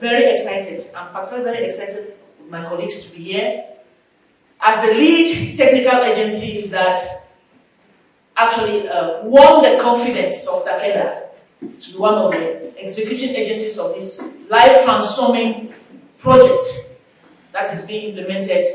very excited. I'm particularly very excited with my colleagues to be here as the lead technical agency that actually won the confidence of Takeda to be one of the executing agencies of this life-transforming project that is being implemented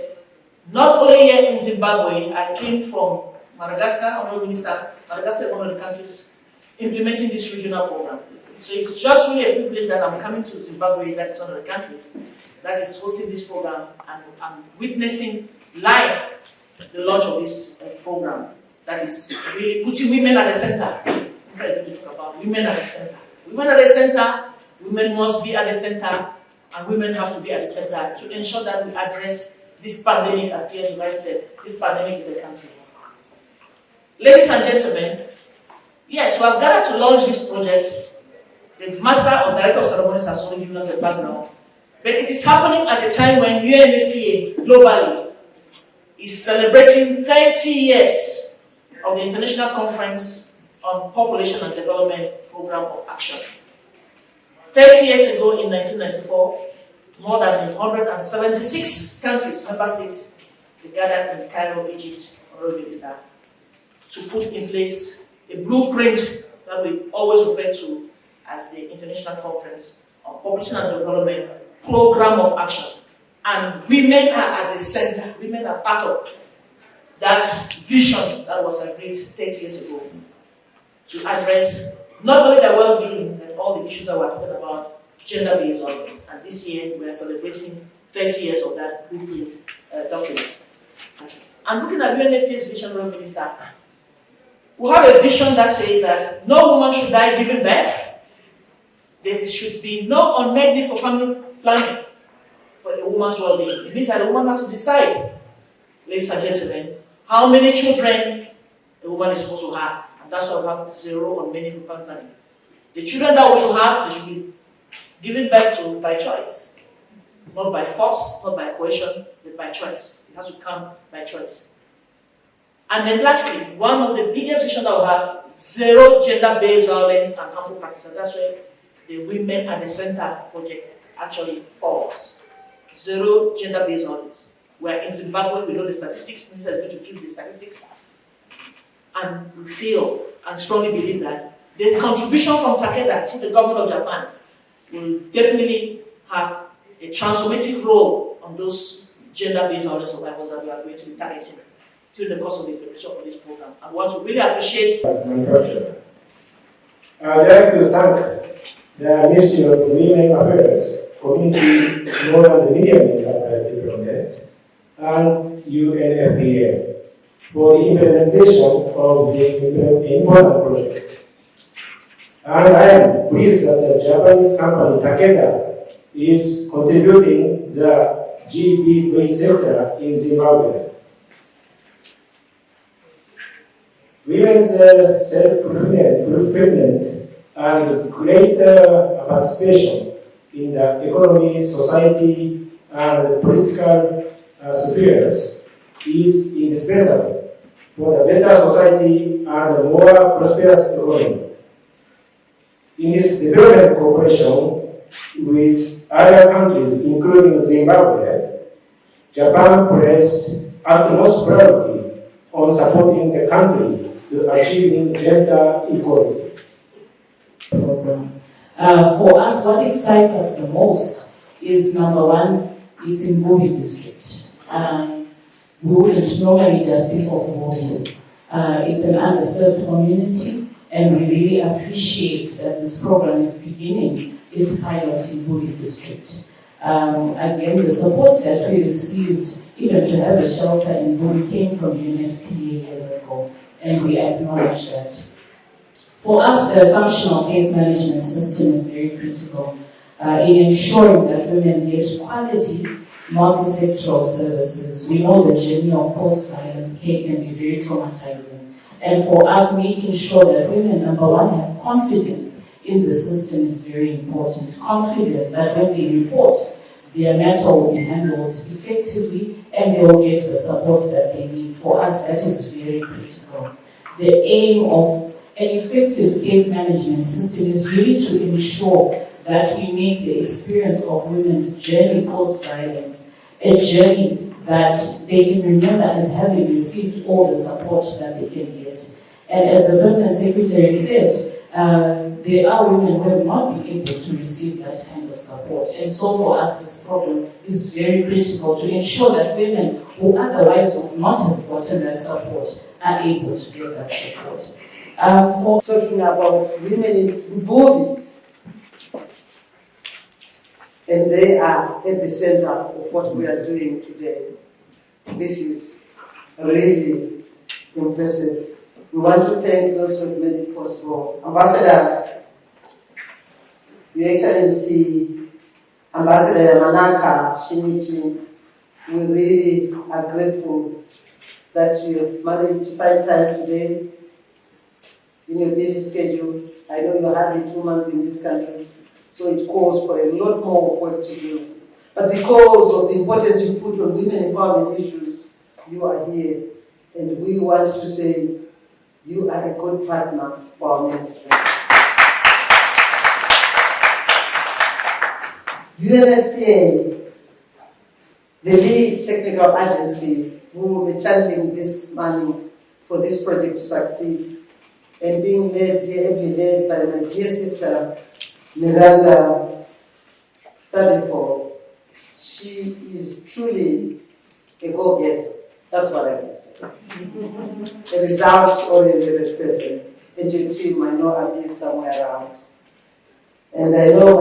not only here in Zimbabwe. I came from Madagascar, Honorable Minister. Madagascar is one of the countries implementing this regional program. So it's just really a privilege that I'm coming to Zimbabwe, that is one of the countries that is hosting this program, and I'm witnessing live the launch of this program that is really putting women at the center. That's what I need to talk about, women at the center. Women at the center, women must be at the center, and women have to be at the center to ensure that we address this pandemic, as Pierre said, this pandemic in the country. Ladies and gentlemen, yes, we have gathered to launch this project. The Master or Director of Ceremonies has already given us a background, but it is happening at a time when UNFPA globally is celebrating 30 years of the International Conference on Population and Development Program of Action. 30 years ago, in 1994, more than 176 countries, member states, they gathered in Cairo, Egypt, Honorable Minister, to put in place a blueprint that we always refer to as the International Conference on Population and Development Program of Action. And women are at the center. Women are part of that vision that was agreed 30 years ago to address not only the well-being and all the issues that we're talking about, gender-based violence. And this year we are celebrating 30 years of that blueprint document. And looking at UNFPA's vision, Honorable Minister, we have a vision that says that no woman should die giving birth. There should be no unmet need for family planning for a woman's well-being. It means that a woman has to decide, ladies and gentlemen, how many children a woman is supposed to have. And that's why we have zero unmet need for family planning. The children that we should have, they should be given birth to by choice. Not by force, not by coercion, but by choice. It has to come by choice. And then lastly, one of the biggest visions that we have, zero gender-based violence and harmful practices. That's where the Women at the Center project actually falls. Zero gender-based violence. Where in Zimbabwe, we know the statistics, Minister is going to give the statistics. And we feel and strongly believe that the contribution from Takeda through the government of Japan will definitely have a transformative role on those gender-based violence survivors that we are going to be targeting during the course of the implementation of this program. I want to really appreciate manufacturer. I would like to thank the Ministry of Women Affairs, Community Small and Medium Enterprise Development, and UNFPA for the implementation of the important project. And I am pleased that the Japanese company Takeda is contributing the GBV sector in Zimbabwe. Women's self-fulfillment and greater participation in the economy, society, and political spheres is indispensable for the better society and a more prosperous economy. In its development cooperation with other countries, including Zimbabwe, Japan placed utmost priority on supporting the country to achieving gender equality. For us, what excites us the most is, number one, it's in Bobi district. We wouldn't normally just think of Bobi. It's an underserved community, and we really appreciate that this program is beginning its pilot in Bobi district. Again, the support that we received, even to have a shelter in Bobi, came from UNFPA years ago, and we acknowledge that. For us, the functional case management system is very critical in ensuring that women get quality, multi-sectoral services. We know the journey of post-violence care can be very traumatizing. And for us, making sure that women, number one, have confidence in the system is very important. Confidence that when they report, their matter will be handled effectively and they will get the support that they need. For us, that is very critical. The aim of an effective case management system is really to ensure that we make the experience of women's journey post-violence a journey that they can remember as having received all the support that they can get. And as the Permanent Secretary said, there are women who have not been able to receive that kind of support. And so for us, this program is very critical to ensure that women who otherwise would not have gotten that support are able to get that support. Talking about women in Zimbabwe, and they are at the center of what we are doing today. This is really impressive. We want to thank those who have made it possible. Ambassador, Your Excellency, Ambassador Yamanaka Shinichi, we really are grateful that you have managed to find time today in your busy schedule. I know you're hardly 2 months in this country, so it calls for a lot more of work to do. But because of the importance you put on women empowerment issues, you are here. And we want to say you are a good partner for our ministry. UNFPA, the lead technical agency who will be channeling this money for this project to succeed, and being led here, heavily led by my dear sister, Miranda Tabifo. She is truly a go-getter. That's what I can say. A result-oriented person. And your team, I know I'll be somewhere around. And I know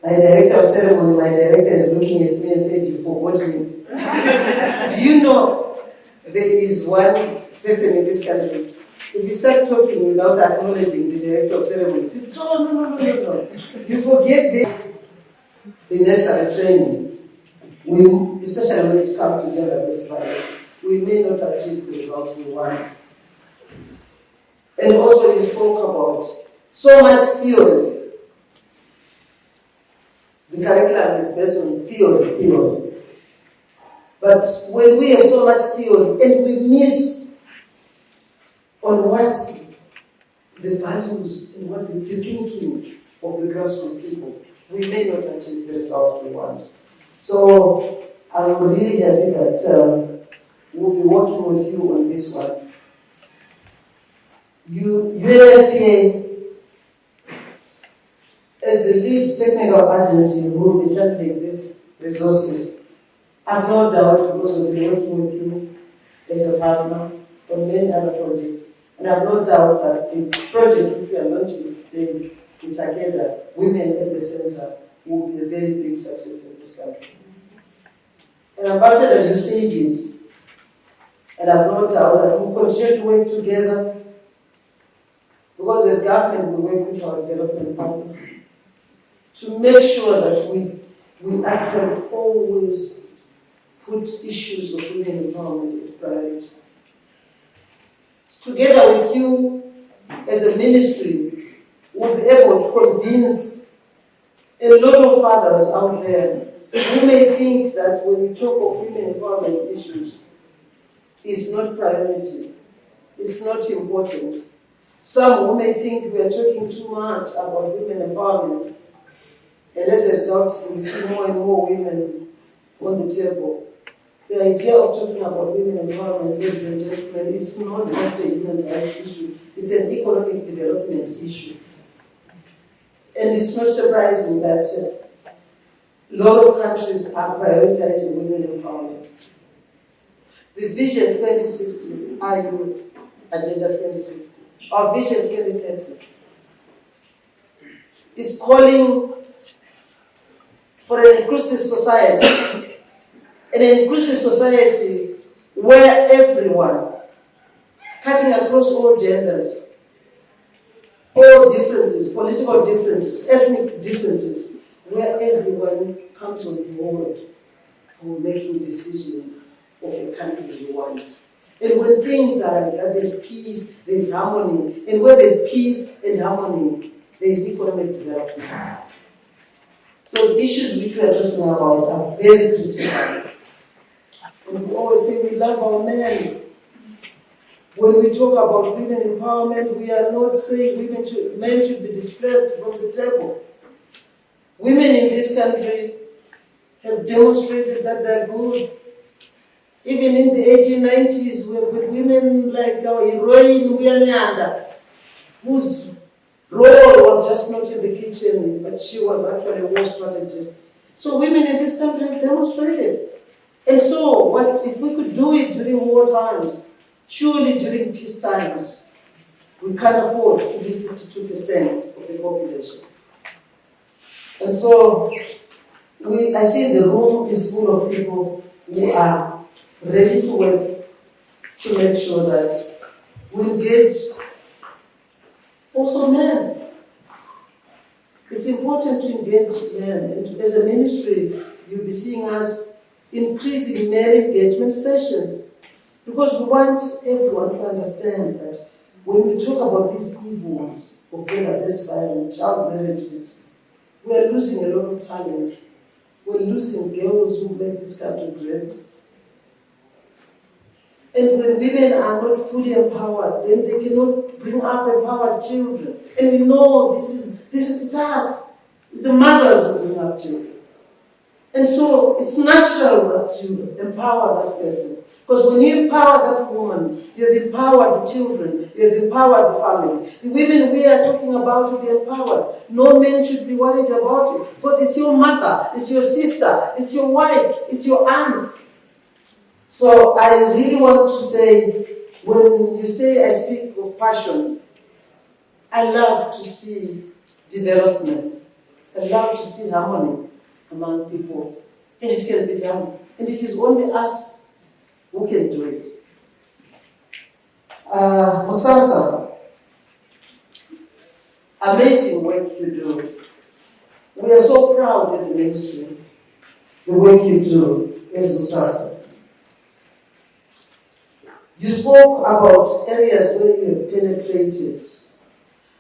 my director of ceremony, my director is looking at me and saying, you forgot me. Do you know there is one person in this country, if you start talking without acknowledging the director of ceremony, he says, oh, no. You forget the necessary training. Especially when it comes to gender-based violence, we may not achieve the results we want. And also you spoke about so much theory. The curriculum is based on theory. But when we have so much theory and we miss on what the values and what the thinking of the grassroots people, we may not achieve the results we want. So I'm really happy that we'll be working with you on this one. UNFPA, as the lead technical agency who will be channeling these resources, I have no doubt because we'll be working with you as a partner on many other projects. And I have no doubt that the project which we are launching today in Takeda, Women at the Center, will be a very big success in this country. And Ambassador, you said it, and I have no doubt that we'll continue to work together, because as government we work with our development partners to make sure that we actually always put issues of women empowerment as priority. Together with you as a ministry, we'll be able to convince a lot of fathers out there who may think that when we talk of women empowerment issues, it's not priority, it's not important. Some who may think we are talking too much about women empowerment, and as a result, we see more and more women on the table. The idea of talking about women empowerment, ladies and gentlemen, is not just a human rights issue, it's an economic development issue. And it's not surprising that a lot of countries are prioritizing women empowerment. The Vision 2060, our Agenda 2060, our Vision 2030, is calling for an inclusive society. An inclusive society where everyone, cutting across all genders, all differences, political differences, ethnic differences, where everyone comes on board for making decisions of the country we want. And when things are, there's peace, there's harmony. And where there's peace and harmony, there's economic development. So the issues which we are talking about are very critical. And we always say we love our men. When we talk about women empowerment, we are not saying men should be displaced from the table. Women in this country have demonstrated that they're good. Even in the 1890s, we have got women like our heroine Uyanyanda, whose role was just not in the kitchen, but she was actually a war strategist. So women in this country have demonstrated. And so, what if we could do it during war times, surely during peace times, we can't afford to be 52% of the population. And so, I see the room is full of people who are ready to work to make sure that we engage also men. It's important to engage men. And as a ministry, you'll be seeing us increasing men engagement sessions, because we want everyone to understand that when we talk about these evils of gender-based violence, child marriages, we are losing a lot of talent. We're losing girls who make this country great. And when women are not fully empowered, then they cannot bring up empowered children. And we know this is us. It's the mothers who bring up children. And so it's natural that you empower that person. Because when you empower that woman, you have empowered the children, you have empowered the family. The women we are talking about to be empowered. No man should be worried about it. But it's your mother, it's your sister, it's your wife, it's your aunt. So I really want to say, when you say I speak of passion, I love to see development. I love to see harmony among people. And it can be done. And it is only us who can do it. Musasa, amazing work you do. We are so proud in the ministry, the work you do as Musasa. You spoke about areas where you have penetrated,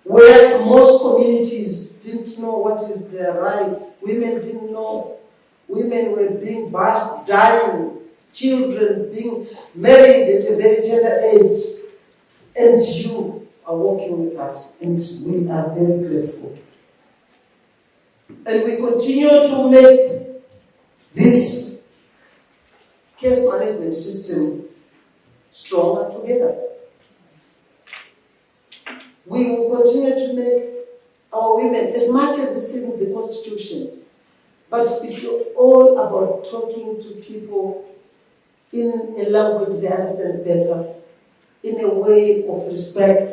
where most communities didn't know what is their rights. Women didn't know. Women were being bashed, dying, children being married at a very tender age. And you are working with us, and we are very grateful. And we continue to make this case management system stronger together. We will continue to make our women, as much as it's in the Constitution, but it's all about talking to people in a language they understand better, in a way of respect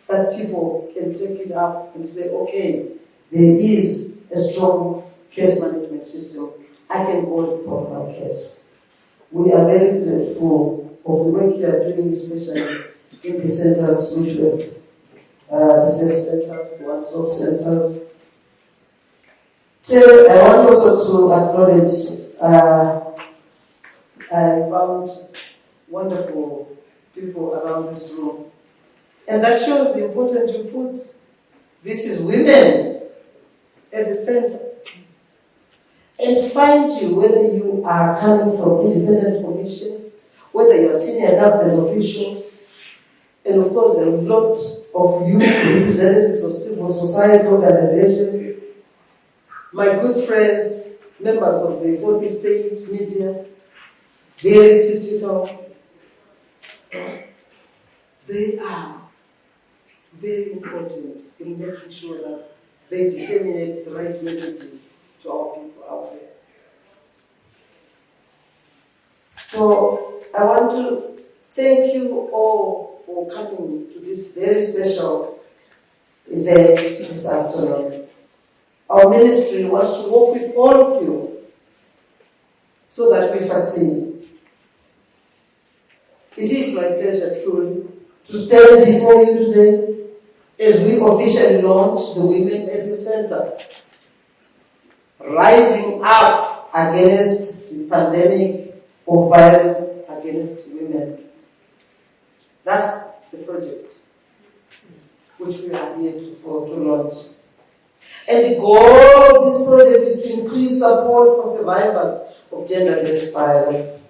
that people can take it up and say, okay, there is a strong case management system. I can go report my case. We are very grateful of the work you are doing, especially in the centers which we have, the safe centers, the one-stop centers. So I want also to acknowledge, I found wonderful people around this room. And that shows the importance you put. This is women at the center. And to find you, whether you are coming from independent commissions, whether you are senior government officials, and of course there are a lot of you representatives of civil society organizations, my good friends, members of the fourth estate media, very critical. They are very important in making sure that they disseminate the right messages to our people out there. So I want to thank you all for coming to this very special event this afternoon. Our ministry wants to work with all of you so that we succeed. It is my pleasure truly to stand before you today as we officially launch the Women at the Center, rising up against the pandemic of violence against women. That's the project which we are here to launch. And the goal of this project is to increase support for survivors of gender-based violence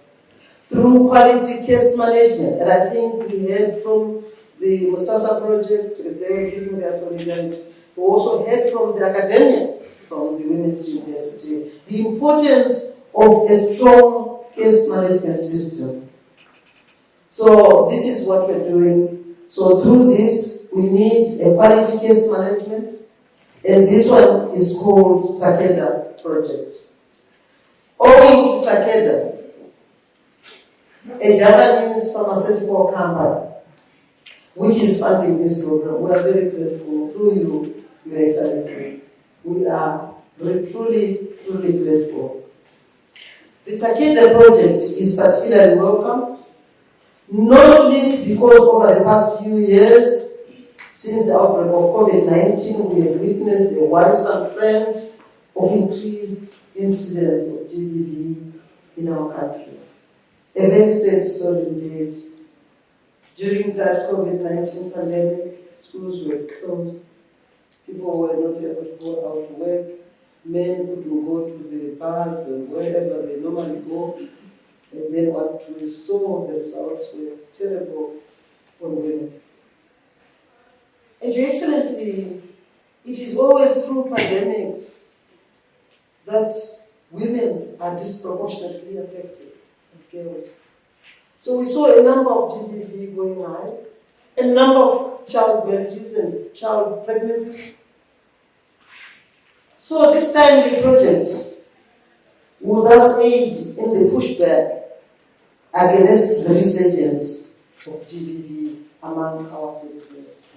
through quality case management. And I think we heard from the Musasa project, as they were giving their solidarity. We also heard from the academia from the Women's University, the importance of a strong case management system. So this is what we're doing. So through this, we need a quality case management, and this one is called Takeda Project. Owing to Takeda, a Japanese pharmaceutical company, which is funding this program, we are very grateful through you, Your Excellency. We are truly, truly grateful. The Takeda project is particularly welcome, not least because over the past few years, since the outbreak of COVID-19, we have witnessed a worrisome trend of increased incidence of GBV in our country. A very sad story indeed. During that COVID-19 pandemic, schools were closed, people were not able to go out to work, men couldn't go to the bars and wherever they normally go, and then what we saw, the results were terrible for women. And Your Excellency, it is always through pandemics that women are disproportionately affected, and girls. So we saw a number of GBV going high, a number of child marriages and child pregnancies. So this timely project will thus aid in the pushback against the resurgence of GBV among our citizens.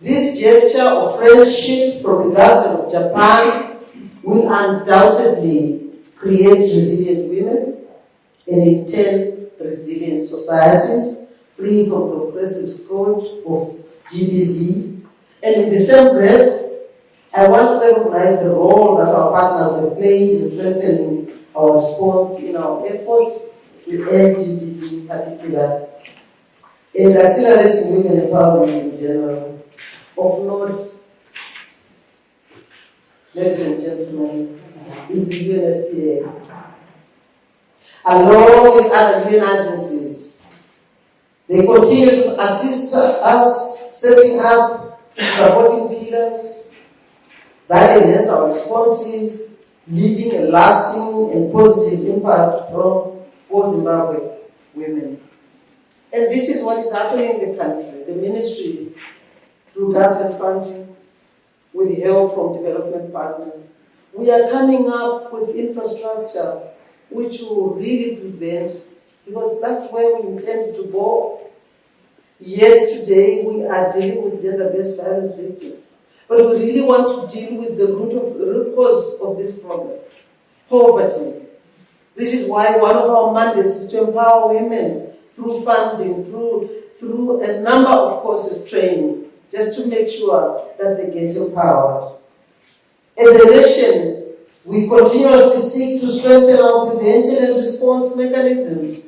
This gesture of friendship from the government of Japan will undoubtedly create resilient women and in turn resilient societies free from the oppressive scourge of GBV. And in the same breath, I want to recognize the role that our partners have played in strengthening our response in our efforts to end GBV in particular, and accelerating women empowerment in general. Of note, ladies and gentlemen, is the UNFPA. Along with other UN agencies, they continue to assist us setting up supporting pillars that enhance our responses, leaving a lasting and positive impact for Zimbabwe women. And this is what is happening in the country. The ministry, through government funding, with the help from development partners, we are coming up with infrastructure which will really prevent, because that's where we intend to go. Yes, today we are dealing with gender-based violence victims, but we really want to deal with the root cause of this problem, poverty. This is why one of our mandates is to empower women through funding, through a number of courses, training, just to make sure that they get empowered. As a nation, we continuously seek to strengthen our prevention and response mechanisms,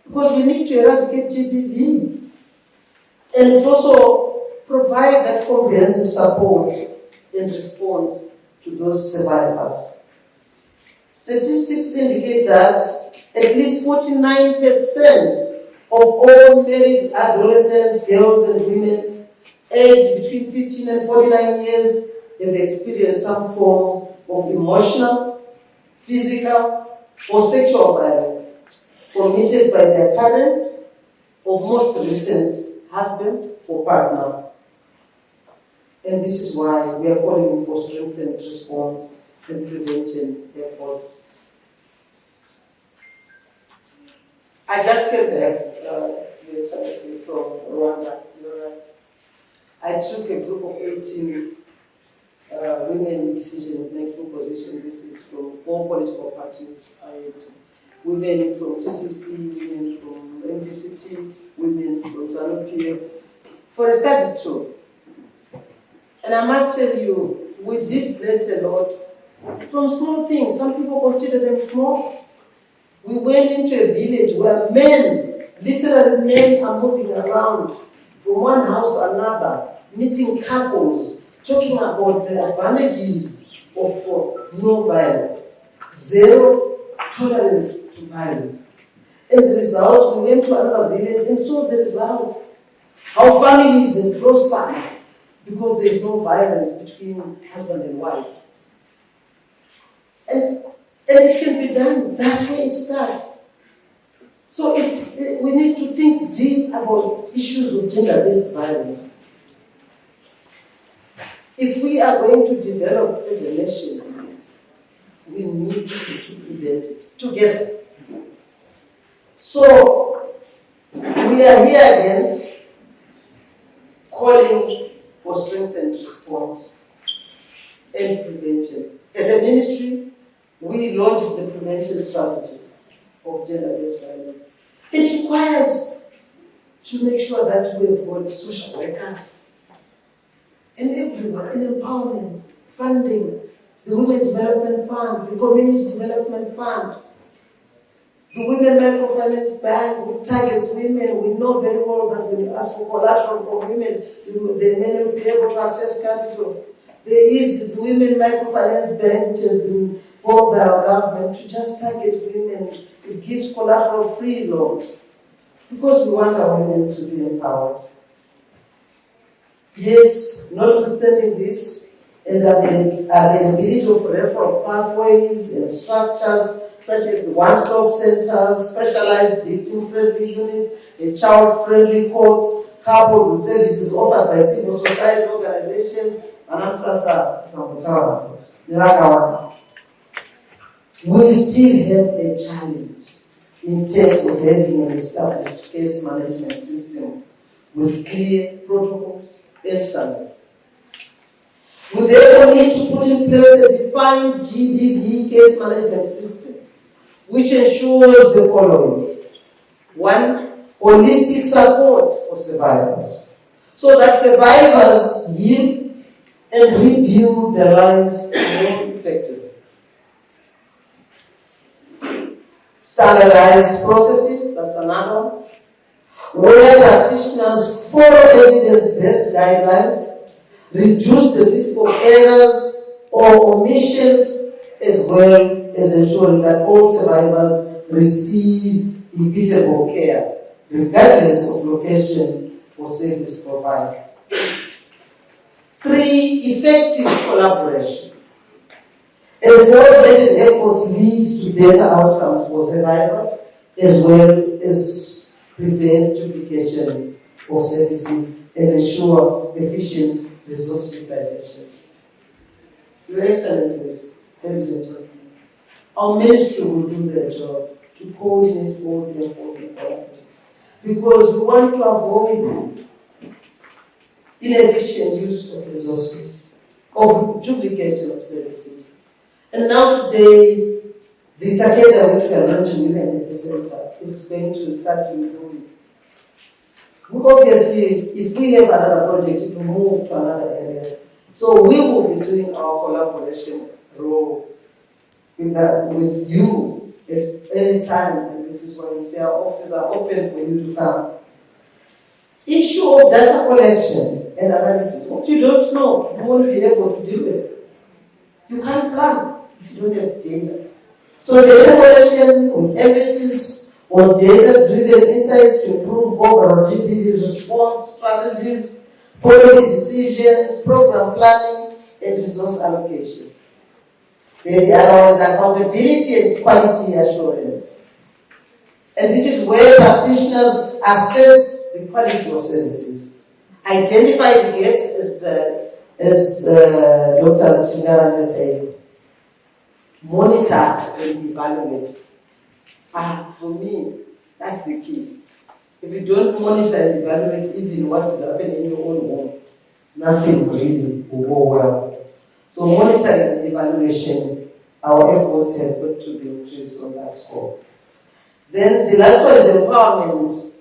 because we need to eradicate GBV and also provide that comprehensive support and response to those survivors. Statistics indicate that at least 49% of all married adolescent girls and women aged between 15 and 49 years have experienced some form of emotional, physical, or sexual violence committed by their current or most recent husband or partner. And this is why we are calling for strengthened response and prevention efforts. I just came back, Your Excellency, from Rwanda. I took a group of 18 women in decision-making position. This is from all political parties. I had women from CCC, women from MDCT, women from ZANU-PF, for a study tour. And I must tell you, we did learn a lot from small things. Some people consider them small. We went into a village where men, literally men, are moving around from one house to another, meeting couples, talking about the advantages of no violence, zero tolerance to violence. And the result, we went to another village and saw the results. How families have prospered. because there is no violence between husband and wife. And it can be done. That's where it starts. So we need to think deep about issues of gender-based violence. If we are going to develop as a nation, we need to prevent it together. So we are here again calling for strengthened response and prevention. As a ministry, we launched the prevention strategy of gender-based violence. It requires to make sure that we have got social workers and everyone, and empowerment, funding, the Women Development Fund, the Community Development Fund, the Women Microfinance Bank, which targets women. We know very well that when you ask for collateral from women, they may not be able to access capital. There is the Women Microfinance Bank, which has been formed by our government to just target women. It gives collateral-free loans because we want our women to be empowered. Yes, notwithstanding this, and the availability of referral pathways and structures such as the one-stop centers, specialized victim-friendly units, and child-friendly courts, coupled with services offered by civil society organizations, we still have a challenge in terms of having an established case management system with clear protocols and standards. We therefore need to put in place a defined GBV case management system which ensures the following. 1, holistic support for survivors, so that survivors heal and rebuild their lives more effectively. Standardized processes, that's another one, where practitioners follow evidence-based guidelines, reduce the risk of errors or omissions, as well as ensuring that all survivors receive equitable care, regardless of location or service provider. 3, effective collaboration. As coordinated efforts lead to better outcomes for survivors, as well as prevent duplication of services and ensure efficient resource utilization. Your Excellencies, ladies and gentlemen, our ministry will do their job to coordinate all the efforts and collaborate, because we want to avoid inefficient use of resources or duplication of services. And now today, the Takeda, which we are launching Women at the Center, is going to start to improve. Obviously, if we have another project, it will move to another area. So we will be doing our collaboration role with you at any time, and this is why we say our offices are open for you to come. Issue of data collection and analysis. What you don't know, you won't be able to do it. You can't plan if you don't have data. So data collection with emphasis on data-driven insights to improve overall GBV response strategies, policy decisions, program planning, and resource allocation. The other is accountability and quality assurance. And this is where practitioners assess the quality of services, identify the gaps, as Dr. Chingarane said, monitor and evaluate. For me, that's the key. If you don't monitor and evaluate even what is happening in your own home, nothing really will go well. So monitoring and evaluation, our efforts have got to be increased on that score. Then the last one is empowerment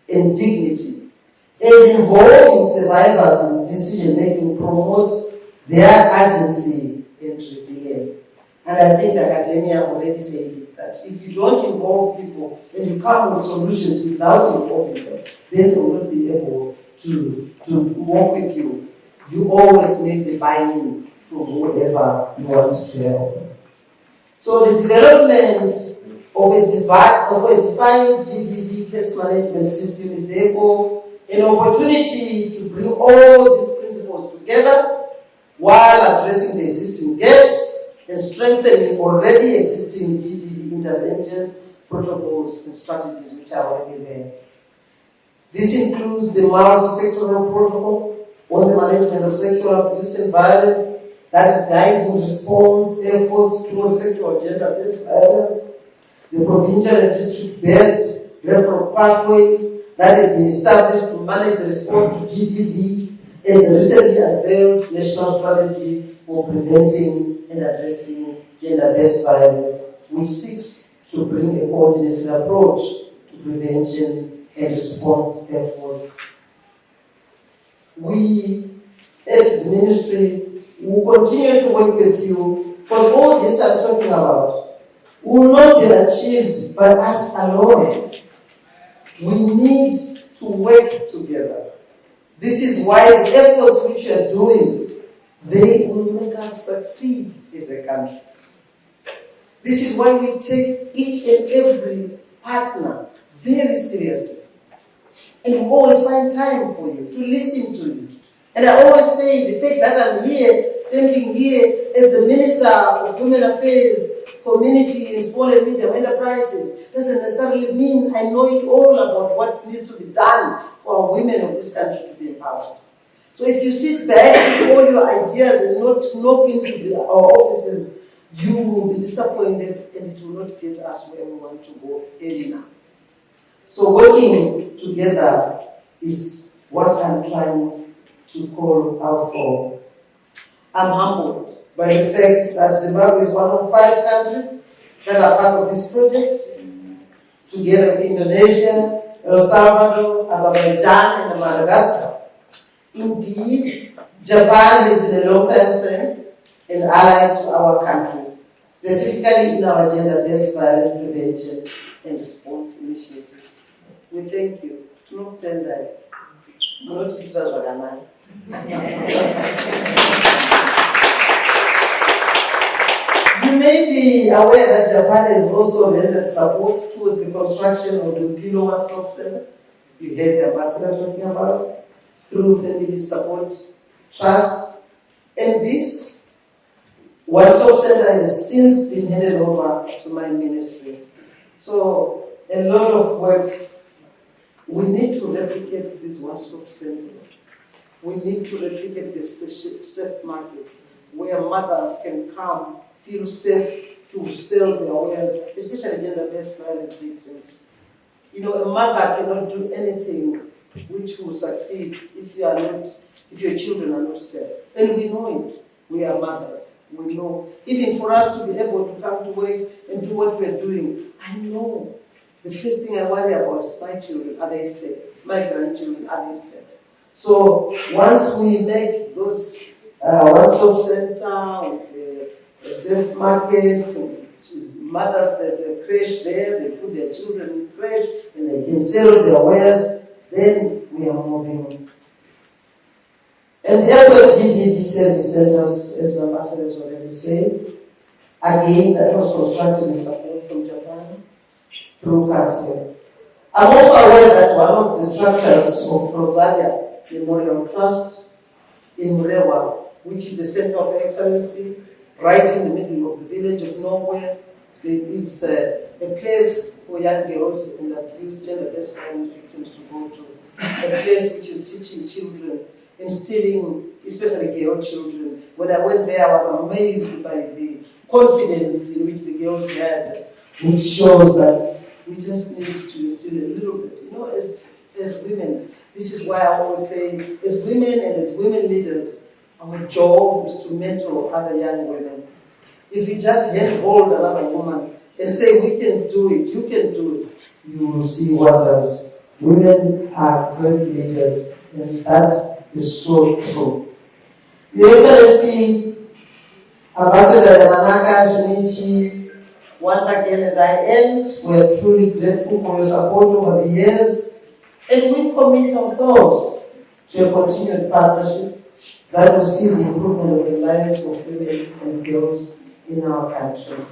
and dignity. As involving survivors in decision-making promotes their agency and resilience. And I think academia already said it, that if you don't involve people and you come with solutions without involving them, then they will not be able to work with you. You always need the buy-in from whoever you want to help. So the development of a defined GBV case management system is therefore an opportunity to bring all these principles efforts together while addressing the existing gaps and strengthening already existing GBV interventions, protocols, and strategies which are already there. This includes the multi-sectoral protocol on the management of sexual abuse and violence that is guiding response efforts towards sexual and gender-based violence, the provincial and district-based referral pathways that have been established to manage the response to GBV, and the recently unveiled national strategy for preventing and addressing gender-based violence, which seeks to bring a coordinated approach to prevention and response efforts. We, as the ministry, will continue to work with you, because all this I'm talking about will not be achieved by us alone. We need to work together. This is why the efforts which we are doing, they will make us succeed as a country. This is why we take each and every partner very seriously. And we always find time for you, to listen to you. And I always say the fact that I'm here, standing here as the Minister of Women Affairs, Community and Small and Medium Enterprises, doesn't necessarily mean I know it all about what needs to be done for our women of this country to be empowered. So if you sit back with all your ideas and not knock into our offices, you will be disappointed and it will not get us where we want to go early enough. So working together is what I'm trying to call out for. I'm humbled by the fact that Zimbabwe is one of 5 countries that are part of this project, together with Indonesia, El Salvador, Azerbaijan, and Madagascar. Indeed, Japan has been a long-time friend and ally to our country, specifically in our gender-based violence prevention and response initiative. We thank you. You may be aware that Japan has also rendered support towards the construction of the Mpilo One-Stop Center. You heard the ambassador talking about it, through Family Support Trust. And this One-Stop Center has since been handed over to my ministry. So a lot of work. We need to replicate these one-stop centers. We need to replicate the safe markets where mothers can come, feel safe to sell their wares, especially gender-based violence victims. You know, a mother cannot do anything which will succeed if your children are not safe. And we know it. We are mothers. We know. Even for us to be able to come to work and do what we are doing, I know. The first thing I worry about is my children, are they safe? My grandchildren, are they safe? So once we make those one-stop center with a safe market, mothers that crash there, they put their children in crash, and they can sell their wares, then we are moving. And the GBV service centers, as the ambassador has already said, again, that was constructed with support from Japan through council. I'm also aware that one of the structures of Rosalia Memorial Trust in Murewa, which is a center of excellency, right in the middle of the village of nowhere, there is a place for young girls and abused gender-based violence victims to go to. A place which is teaching children, instilling, especially girl children. When I went there, I was amazed by the confidence in which the girls had, which shows that we just need to instill a little bit. You know, as women, this is why I always say, as women and as women leaders, our job is to mentor other young women. If you just handhold another woman and say, we can do it, you can do it, you will see wonders. Women are great leaders, and that is so true. Your Excellency, Ambassador Yamanaka Shinichi, once again as I end, we are truly grateful for your support over the years, and we commit ourselves to a continued partnership that will see the improvement of the lives of women and girls in our country.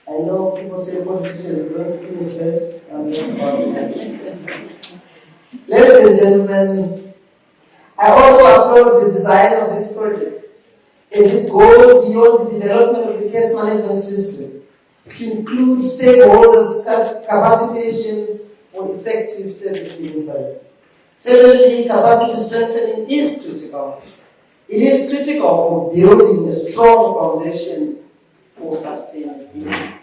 I know people say politicians don't finish it, I'm not about it. Ladies and gentlemen, I also applaud the design of this project as it goes beyond the development of the case management system to include stakeholders' capacitation for effective service delivery. Certainly, capacity strengthening is critical. It is critical for building a strong foundation for sustainability.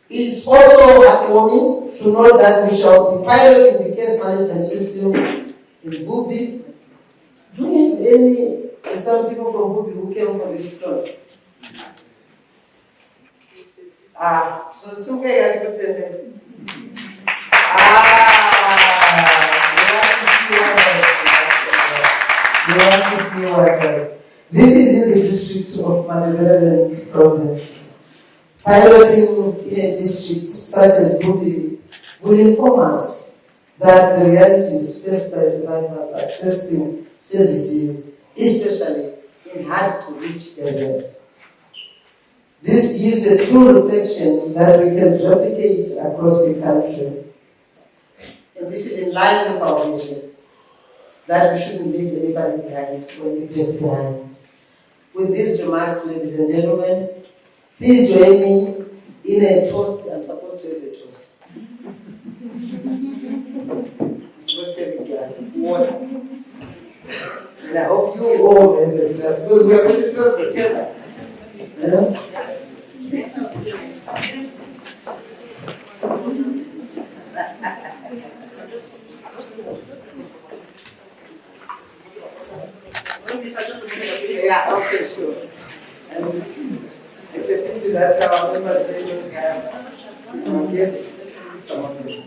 It's also heartwarming to know that we shall be piloting the case management system in Bubi. Do we have some people from Bubi who came for this talk? So it's okay, I can tell them. You want to see what else? This is in the district of Matabeleland province. Piloting in a district such as Bubi will inform us that the realities faced by survivors accessing services, especially in hard-to-reach areas. This gives a true reflection that we can replicate across the country. And this is in line with our vision that we shouldn't leave anybody behind when we place behind. With these remarks, ladies and gentlemen, please join me in a toast. I'm supposed to have a toast. I'm supposed to have a glass of water. And I hope you all have a glass because we are going to toast together. Yeah, okay, sure. And it's a pity that our members don't have. Yes, someone will.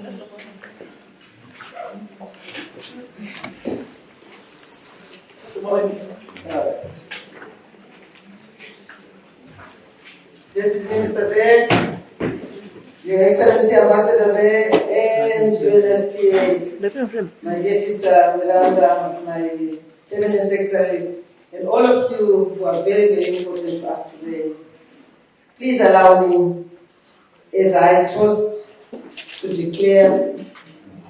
Deputy Minister there, Your Excellency Ambassador there, and UNFPA, my dear sister Miranda, my Permanent Secretary, and all of you who are very, very important to us today. Please allow me, as I toast, to declare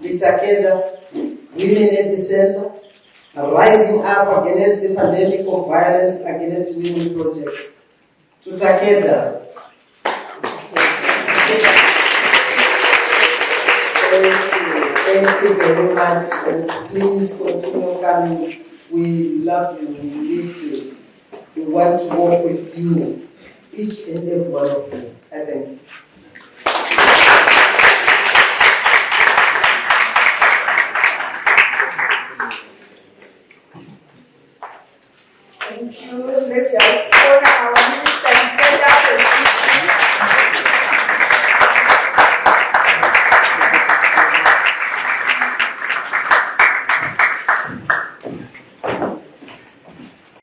the Takeda Women at the Center, rising up against the pandemic of violence against women project. To Takeda. Thank you very much, and please continue coming. We love you, we need you. We want to work with you, each and every one of you. I thank you.